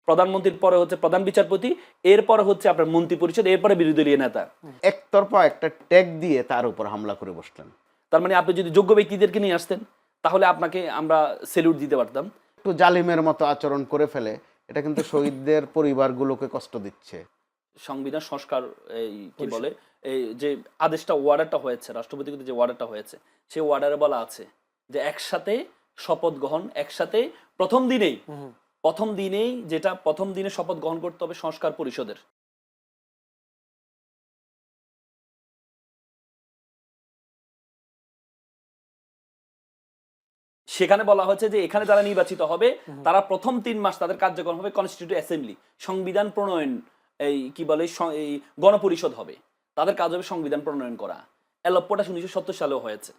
প্রধানমন্ত্রীর পরে হচ্ছে প্রধান বিচারপতি, এরপরে হচ্ছে আপনার মন্ত্রী পরিষদ, এরপরে বিরোধী দলীয় নেতা। একতরফা একটা ট্যাগ দিয়ে তার উপর হামলা করে বসলেন। তার মানে আপনি যদি যোগ্য ব্যক্তিদেরকে নিয়ে আসতেন তাহলে আপনাকে আমরা সেলুট দিতে পারতাম। একটু জালিমের মতো আচরণ করে ফেলে, এটা কিন্তু শহীদদের পরিবারগুলোকে কষ্ট দিচ্ছে। সংবিধান সংস্কার এই কি বলে এই যে আদেশটা ওয়ার্ডারটা হয়েছে, রাষ্ট্রপতির যে ওয়ার্ডারটা হয়েছে, সেই ওয়ার্ডারে বলা আছে যে একসাথে শপথ গ্রহণ, একসাথে প্রথম দিনেই যেটা প্রথম দিনে শপথ গ্রহণ করতে হবে সংস্কার পরিষদের। সেখানে বলা হয়েছে যে এখানে যারা নির্বাচিত হবে তারা প্রথম ৩ মাস তাদের কার্যক্রম হবে কনস্টিটিউটিভ অ্যাসেম্বলি, সংবিধান প্রণয়ন, এই কি বলে এই গণপরিষদ হবে, তাদের কাজ হবে সংবিধান প্রণয়ন করা। এলপ্পটা 1970 সালেও হয়েছে।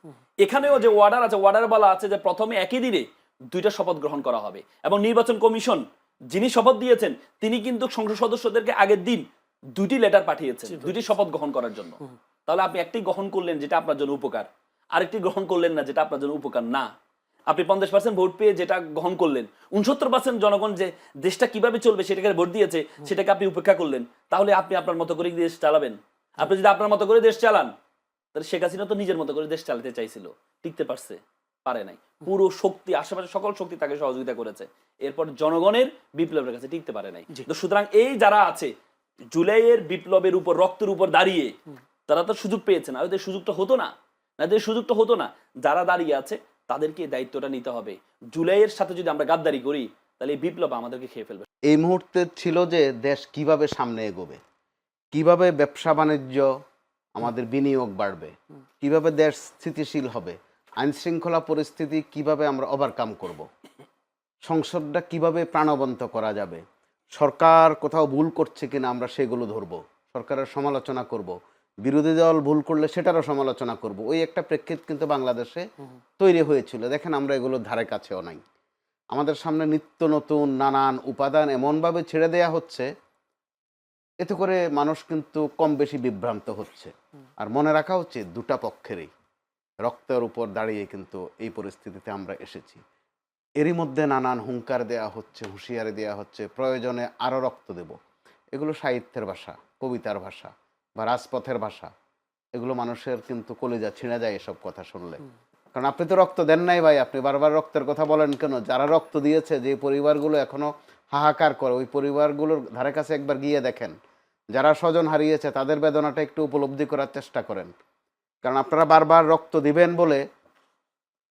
এখানেও যে ওয়ার্ডার আছে, ওয়ার্ডার বলা আছে যে প্রথমে একই দিনে 2টা শপথ গ্রহণ করা হবে, এবং নির্বাচন কমিশন যিনি শপথ দিয়েছেন তিনি কিন্তু সংসদ সদস্যদেরকে আগের দিন 2টি লেটার পাঠিয়েছেন 2টি শপথ গ্রহণ করার জন্য। তাহলে আপনি একটি গ্রহণ করলেন যেটা আপনার জন্য উপকার, আরেকটি গ্রহণ করলেন না যেটা আপনার জন্য উপকার না। আপনি 50% ভোট পেয়ে যেটা গ্রহণ করলেন, 69% জনগণ যে দেশটা কিভাবে চলবে সেটাকে ভোট দিয়েছে, সেটাকে আপনি উপেক্ষা করলেন। তাহলে আপনি আপনার মতো করে দেশ চালাবেন? আপনি যদি আপনার মতো করে দেশ চালান, তাহলে শেখ হাসিনা তো নিজের মতো করে দেশ চালাতে চাইছিল, টিকতে পারছে? পারে নাই। পুরো শক্তি, আশেপাশে সকল শক্তি তাকে সহযোগিতা করেছে, এরপর জনগণের বিপ্লবের কাছে টিকতে পারে নাই। তো সুতরাং এই যারা আছে জুলাইয়ের বিপ্লবের উপর, রক্তের উপর দাঁড়িয়ে, তারা তো সুযোগ পেয়েছে না, ওদের সুযোগটা হতো না, সুযোগটা হতো না। যারা দাঁড়িয়ে আছে তাদেরকে দায়িত্বটা নিতে হবে। জুলাইয়ের সাথে যদি আমরা গাদ্দারি করি তাহলে এই বিপ্লব আমাদেরকে খেয়ে ফেলবে। এই মুহূর্তে ছিল যে দেশ কিভাবে সামনে এগোবে, কিভাবে ব্যবসা বাণিজ্য, আমাদের বিনিয়োগ বাড়বে, কিভাবে দেশ স্থিতিশীল হবে, আইন শৃঙ্খলা পরিস্থিতি কিভাবে আমরা ওভারকাম করব, সংসদটা কিভাবে প্রাণবন্ত করা যাবে, সরকার কোথাও ভুল করছে কিনা আমরা সেগুলো ধরবো, সরকারের সমালোচনা করব, বিরোধী দল ভুল করলে সেটারও সমালোচনা করব। ওই একটা প্রেক্ষিত কিন্তু বাংলাদেশে তৈরি হয়েছিল। দেখেন আমরা এগুলোর ধারে কাছেও নাই। আমাদের সামনে নিত্য নতুন নানান উপাদান এমনভাবে ছেড়ে দেয়া হচ্ছে, এতে করে মানুষ কিন্তু কম বেশি বিভ্রান্ত হচ্ছে। আর মনে রাখা উচিত দুটা পক্ষেরই রক্তের উপর দাঁড়িয়ে কিন্তু এই পরিস্থিতিতে আমরা এসেছি। এরই মধ্যে নানান হুঙ্কার দেয়া হচ্ছে, হুঁশিয়ারি দেওয়া হচ্ছে, প্রয়োজনে আরও রক্ত দেব। এগুলো সাহিত্যের ভাষা, কবিতার ভাষা বা রাজপথের ভাষা। এগুলো মানুষের কিন্তু কলিজা ছিঁড়ে যায় এসব কথা শুনলে। কারণ আপনি তো রক্ত দেন নাই ভাই, আপনি বারবার রক্তের কথা বলেন কেন? যারা রক্ত দিয়েছে, যে পরিবারগুলো এখনো হাহাকার করে, ওই পরিবারগুলোর ধারে কাছে একবার গিয়ে দেখেন। যারা স্বজন হারিয়েছে তাদের বেদনাটা একটু উপলব্ধি করার চেষ্টা করেন। কারণ আপনারা বারবার রক্ত দিবেন বলে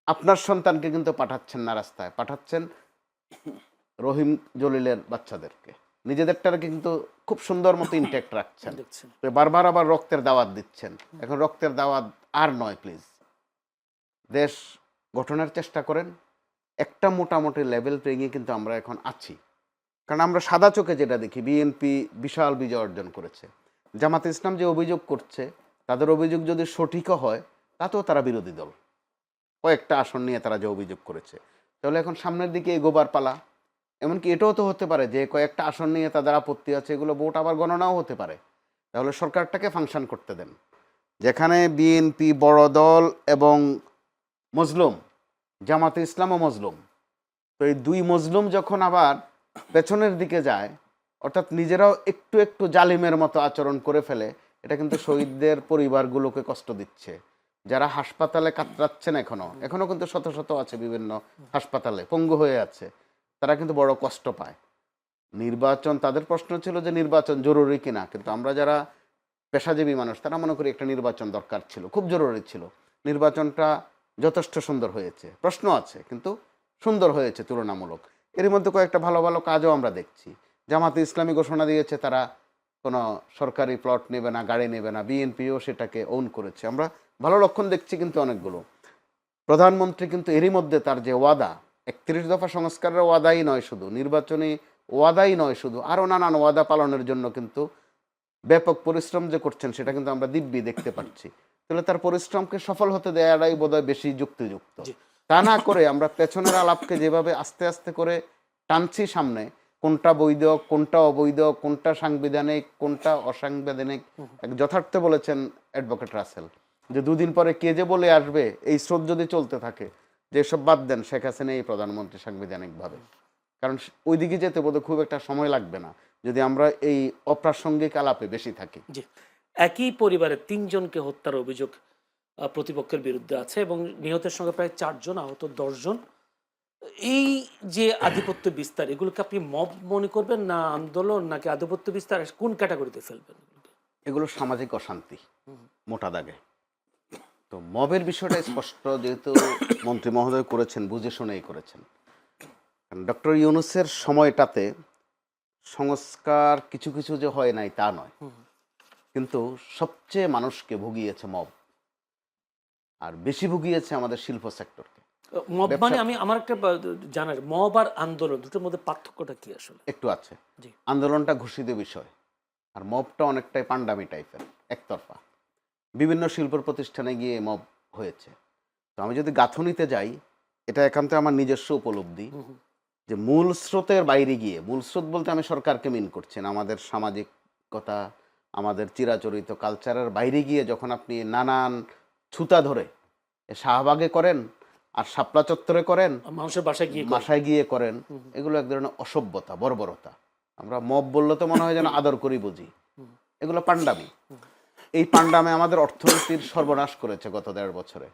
আপনার সন্তানকে কিন্তু পাঠাচ্ছেন না রাস্তায়, পাঠাচ্ছেন রহিম জলিলের বাচ্চাদেরকে, নিজেদেরটাকে কিন্তু খুব সুন্দর মতো ইনট্যাক্ট রাখছেন, বারবার আবার রক্তের দাওয়াত দিচ্ছেন। এখন রক্তের দাওয়াত আর নয়, প্লিজ দেশ গঠনের চেষ্টা করেন। একটা মোটামুটি লেভেল পেরিয়ে কিন্তু আমরা এখন আছি। কারণ আমরা সাদা চোখে যেটা দেখি, বিএনপি বিশাল বিজয় অর্জন করেছে, জামাতে ইসলাম যে অভিযোগ করছে তাদের অভিযোগ যদি সঠিকও হয় তাতেও তারা বিরোধী দল, কয়েকটা আসন নিয়ে তারা যে অভিযোগ করেছে। তাহলে এখন সামনের দিকে এগোবার পালা। এমনকি এটাও তো হতে পারে যে কয়েকটা আসন নিয়ে তাদের আপত্তি আছে, এগুলো ভোট আবার গণনাও হতে পারে। তাহলে সরকারটাকে ফাংশন করতে দেন। যেখানে বিএনপি বড় দল এবং মজলুম, জামাতে ইসলামও মজলুম, তো এই দুই মজলুম যখন আবার পেছনের দিকে যায়, অর্থাৎ নিজেরাও একটু একটু জালিমের মতো আচরণ করে ফেলে, এটা কিন্তু শহীদদের পরিবারগুলোকে কষ্ট দিচ্ছে। যারা হাসপাতালে কাতরাচ্ছেন এখনো কিন্তু শত শত আছে বিভিন্ন হাসপাতালে, পঙ্গু হয়ে আছে, তারা কিন্তু বড় কষ্ট পায়। নির্বাচন, তাদের প্রশ্ন ছিল যে নির্বাচন জরুরি কিনা, কিন্তু আমরা যারা পেশাজীবী মানুষ তারা মনে করি একটা নির্বাচন দরকার ছিল, খুব জরুরি ছিল। নির্বাচনটা যথেষ্ট সুন্দর হয়েছে, প্রশ্ন আছে কিন্তু সুন্দর হয়েছে তুলনামূলক। এর মধ্যে কয়েকটা ভালো ভালো কাজও আমরা দেখছি। জামাতে ইসলামী ঘোষণা দিয়েছে তারা কোনো সরকারি প্লট নেবে না, গাড়ি নেবে না, বিএনপিও সেটাকে ওন করেছে, আমরা ভালো লক্ষণ দেখছি। কিন্তু অনেকগুলো প্রধানমন্ত্রী কিন্তু এরই মধ্যে তার যে ওয়াদা, 31 দফা সংস্কারের ওয়াদাই নয় শুধু, নির্বাচনী ওয়াদাই নয় শুধু, আরও নানান ওয়াদা পালনের জন্য কিন্তু ব্যাপক পরিশ্রম যে করছেন সেটা কিন্তু আমরা দিব্যি দেখতে পাচ্ছি। তাহলে তার পরিশ্রমকে সফল হতে দেওয়াটাই বোধহয় বেশি যুক্তিযুক্ত। তা না করে আমরা পেছনের আলাপকে যেভাবে আস্তে আস্তে করে টানছি সামনে, কোনটা বৈধ, কোনটা অবৈধ, কোনটা সাংবিধানিক, কোনটা অসাংবিধানিক, যথার্থ বলেছেন অ্যাডভোকেট রাসেল যে দুদিন পরে কে যে বলে আসবে, এই স্রোত যদি চলতে থাকে যে সব বাদ দেন, শেখ হাসিনা এই প্রধানমন্ত্রী সাংবিধানিকভাবে। কারণ ওইদিকে যেতে বোধহয় খুব একটা সময় লাগবে না যদি আমরা এই অপ্রাসঙ্গিক আলাপে বেশি থাকি। জি, একই পরিবারের 3 জনকে হত্যার অভিযোগ প্রতিপক্ষের বিরুদ্ধে আছে এবং নিহতের সঙ্গে প্রায় 4 জন, আহত 10 জন। এই যে আধিপত্য বিস্তার, এগুলোকে আপনি মব মনে করবেন না আন্দোলন, নাকি আধিপত্য বিস্তার, কোন ক্যাটাগরিতে ফেলবেন? এগুলো সামাজিক অশান্তি মোটা দাগে। তো মবের বিষয়টা স্পষ্ট, যেহেতু মন্ত্রী মহোদয় করেছেন, বুঝে শুনেই করেছেন। ডক্টর ইউনূসের সময়টাতে সংস্কার কিছু কিছু যে হয় নাই তা নয়, কিন্তু সবচেয়ে মানুষকে ভুগিয়েছে মব, আর বেশি ভুগিয়েছে আমাদের শিল্প সেক্টরকে। মব মানে আমি আমার একটা জানার, মব আর আন্দোলন দুটোর মধ্যে পার্থক্যটা কি আসলে? একটু আছে। জি। আন্দোলনটা ঘোষিত বিষয়, আর মবটা অনেকটাই পান্ডামি টাইপের, একতরফা। বিভিন্ন শিল্প প্রতিষ্ঠানে গিয়ে মব হয়েছে। তো আমি যদি গাঁথনিতে যাই, এটা একান্ত আমার নিজস্ব উপলব্ধি যে মূল স্রোতের বাইরে গিয়ে, মূল স্রোত বলতে আমি সরকারকে মিন করছি না, আমাদের সামাজিকতা, আমাদের চিরাচরিত কালচারের বাইরে গিয়ে যখন আপনি নানান ছুতা ধরে শাহবাগে করেন আর শাপলা চত্বরে করেন, মানুষের বাসায় গিয়ে করেন, এগুলো এক ধরনের অসভ্যতা, বর্বরতা। আমরা মব বললে তো মনে হয় যেন আদর করি বুঝি, এগুলো পান্ডামি। এই পান্ডামে আমাদের অর্থনীতির সর্বনাশ করেছে গত 1.5 বছরে।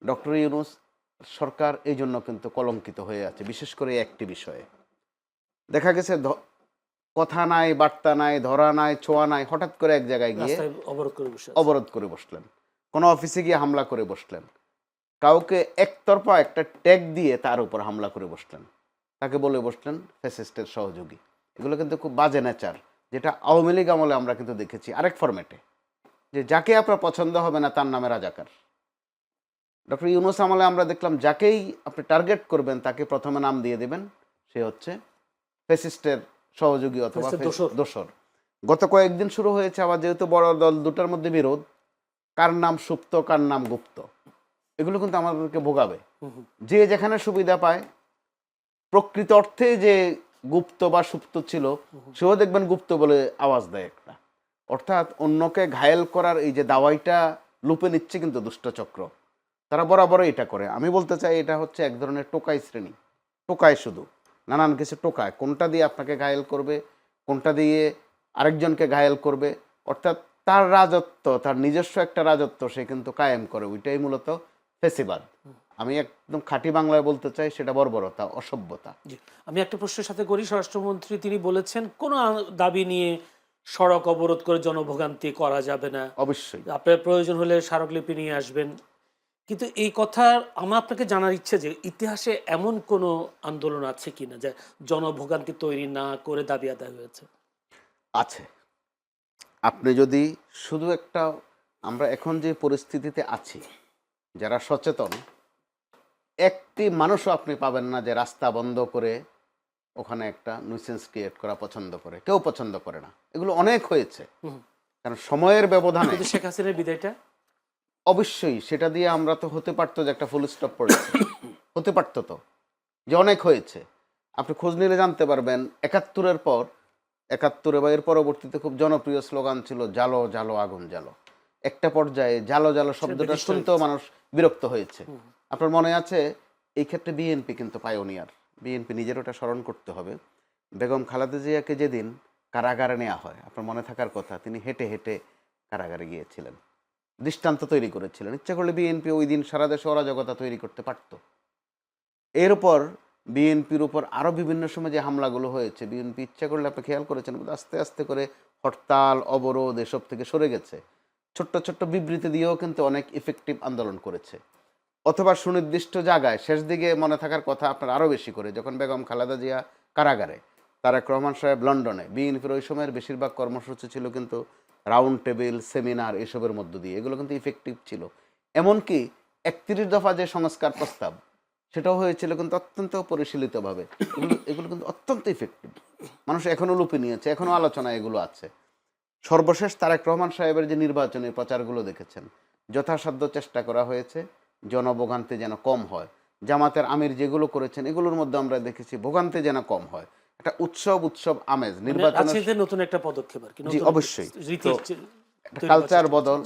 ডক্টর ইউনূস সরকার এই জন্য কিন্তু কলঙ্কিত হয়ে আছে, বিশেষ করে একটি বিষয়ে। দেখা গেছে কথা নাই, বার্তা নাই, ধরা নাই, ছোঁয়া নাই, হঠাৎ করে এক জায়গায় গিয়ে অবরোধ করে বসলেন, কোনো অফিসে গিয়ে হামলা করে বসলেন, কাউকে একতরফা একটা ট্যাগ দিয়ে তার উপর হামলা করে বসলেন, তাকে বলে বসলেন ফ্যাসিস্টের সহযোগী। এগুলো কিন্তু খুব বাজে নেচার, যেটা আওয়ামী লীগ আমলে আমরা কিন্তু দেখেছি আরেক ফরম্যাটে, যে যাকে আপনার পছন্দ হবে না তার নামে রাজাকার। ডক্টর ইউনূস আমলে আমরা দেখলাম যাকেই আপনি টার্গেট করবেন তাকে প্রথমে নাম দিয়ে দেবেন, সে হচ্ছে ফ্যাসিস্টের সহযোগী অথবা দোসর। গত কয়েকদিন শুরু হয়েছে আবার, যেহেতু বড় দল দুটার মধ্যে বিরোধ, কার নাম সুপ্ত কার নাম গুপ্ত, এগুলো কিন্তু আমাদেরকে ভোগাবে। যে যেখানে সুবিধা পায়, প্রকৃত অর্থে যে গুপ্ত বা সুপ্ত ছিল সেও দেখবেন গুপ্ত বলে আওয়াজ দেয় একটা, অর্থাৎ অন্যকে ঘায়েল করার এই যে দাওয়াইটা লুপে নিচ্ছে কিন্তু দুষ্টচক্র, তারা বরাবরই এটা করে। আমি বলতে চাই এটা হচ্ছে এক ধরনের টোকাই শ্রেণী, টোকায় শুধু নানান কিছু টোকায়, কোনটা দিয়ে আপনাকে ঘায়েল করবে, কোনটা দিয়ে আরেকজনকে ঘায়েল করবে, অর্থাৎ তার রাজত্ব, তার নিজস্ব একটা রাজত্ব সে কিন্তু কায়েম করে, ওইটাই মূলত ফেসিবাদ। আমি একদম খাঁটি বাংলায় বলতে চাই সেটা বর্বরতা, অসভ্যতা। আমি একটা প্রশ্নের সাথে করি, স্বরাষ্ট্রমন্ত্রী তিনি বলেছেন কোনো দাবি নিয়ে সড়ক অবরোধ করে জনভোগান্তি করা যাবে না, অবশ্যই আপনার প্রয়োজন হলে স্মারকলিপি নিয়ে আসবেন। কিন্তু এই কথা আমার আপনাকে জানার ইচ্ছে যে ইতিহাসে এমন কোনো আন্দোলন আছে কিনা যে জনভোগান্তি তৈরি না করে দাবি আদায় হয়েছে? আছে। আপনি যদি শুধু একটা, আমরা এখন যে পরিস্থিতিতে আছি, যারা সচেতন, একটি মানুষও আপনি পাবেন না যে রাস্তা বন্ধ করে ওখানে একটা নিউসেন্স ক্রিয়েট করা পছন্দ করে, কেউ পছন্দ করে না। এগুলো অনেক হয়েছে, কারণ সময়ের ব্যবধানে। শেখ হাসিনার বিদায়টা অবশ্যই সেটা দিয়ে আমরা তো হতে পারতো যে একটা ফুল স্টপ পড়েছে, হতে পারতো তো, যে অনেক হয়েছে। আপনি খোঁজ নিলে জানতে পারবেন 71-এর পর, 71 বা এর পরবর্তীতে খুব জনপ্রিয় স্লোগান ছিল জালো জালো আগুন জালো। একটা পর্যায়ে জালো জালো শব্দটা শুনতেও মানুষ বিরক্ত হয়েছে। আপনার মনে আছে, এই ক্ষেত্রে বিএনপি কিন্তু পায়োনিয়ার। বিএনপি নিজের ওটা স্মরণ করতে হবে। বেগম খালেদা জিয়াকে যেদিন কারাগারে নেওয়া হয়, আপনার মনে থাকার কথা, তিনি হেঁটে হেঁটে কারাগারে গিয়েছিলেন, দৃষ্টান্ত তৈরি করেছিলেন। ইচ্ছা করলে বিএনপি ওই দিন সারা দেশে অরাজকতা তৈরি করতে পারত। এর উপর বিএনপির উপর আরও বিভিন্ন সময় যে হামলাগুলো হয়েছে, বিএনপি ইচ্ছা করলে আপনি খেয়াল করেছেন আস্তে আস্তে করে হরতাল, অবরোধ এসব থেকে সরে গেছে। ছোট্ট ছোট্ট বিবৃতি দিয়েও কিন্তু অনেক ইফেক্টিভ আন্দোলন করেছে। অথবা সুনির্দিষ্ট জায়গায় শেষ দিকে মনে থাকার কথা আপনার আরও বেশি করে, যখন বেগম খালেদা জিয়া কারাগারে, তারেক রহমান সাহেব লন্ডনে, বিএনপির ওই সময়ের বেশিরভাগ কর্মসূচি ছিল কিন্তু রাউন্ড টেবিল, সেমিনার, এসবের মধ্য দিয়ে। এগুলো কিন্তু ইফেক্টিভ ছিল। এমনকি 31 দফা যে সংস্কার প্রস্তাব, সেটাও হয়েছিল কিন্তু অত্যন্ত পরিশীলিতভাবে। এগুলো কিন্তু অত্যন্ত ইফেক্টিভ, মানুষ এখনও লুপে নিয়েছে, এখনও আলোচনায় এগুলো আছে। সর্বশেষ তারেক রহমান সাহেবের যে নির্বাচনী প্রচারগুলো দেখেছেন, যথাসাধ্য চেষ্টা করা হয়েছে জনভোগান্তি যেন কম হয়। জামাতের আমির যেগুলো করেছেন, এগুলোর মধ্যে আমরা দেখেছি ভোগান্তি যেন কম হয়, একটা উৎসব আমেজ। নির্বাচনের নতুন একটা পদক্ষেপ আর কি। জি অবশ্যই, কালচার বদল।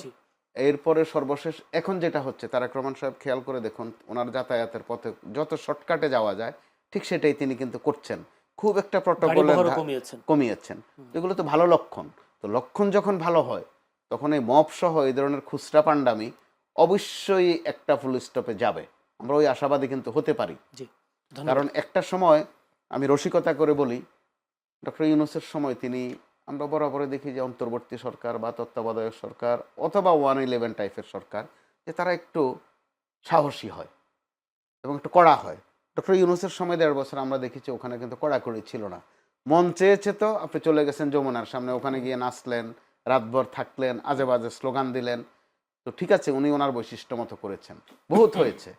এরপরে সর্বশেষ এখন যেটা হচ্ছে, তারেক রহমান সাহেব খেয়াল করে দেখুন, ওনার যাতায়াতের পথে যত শর্টকাটে যাওয়া যায় ঠিক সেটাই তিনি কিন্তু করছেন। খুব একটা গাড়ি প্রটোকলের বহরও কমিয়েছেন। কমিয়েছেন। এগুলো তো ভালো লক্ষণ। তো লক্ষণ যখন ভালো হয় তখন এই মব সহ এই ধরনের খুচরা পান্ডামি অবশ্যই একটা ফুল স্টপে যাবে। আমরা ওই আশাবাদী কিন্তু হতে পারি। জি, ধন্যবাদ। কারণ একটা সময় আমি রসিকতা করে বলি, ডক্টর ইউনূসের সময় তিনি, আমরা বরাবরই দেখি যে অন্তর্বর্তী সরকার বা তত্ত্বাবধায়ক সরকার অথবা 111 টাইপের সরকার, যে তারা একটু সাহসী হয় এবং একটু কড়া হয়। ডক্টর ইউনূসের সময় 1.5 বছর আমরা দেখেছি ওখানে কিন্তু কড়াকড়ি ছিল না। মন চেয়েছে তো আপনি চলে গেছেন যমুনার সামনে, ওখানে গিয়ে নাচলেন, রাতভর থাকলেন, আজে বাজে স্লোগান দিলেন। তো ঠিক আছে, উনি ওনার বৈশিষ্ট্য মতো করেছেন, বহুত হয়েছে।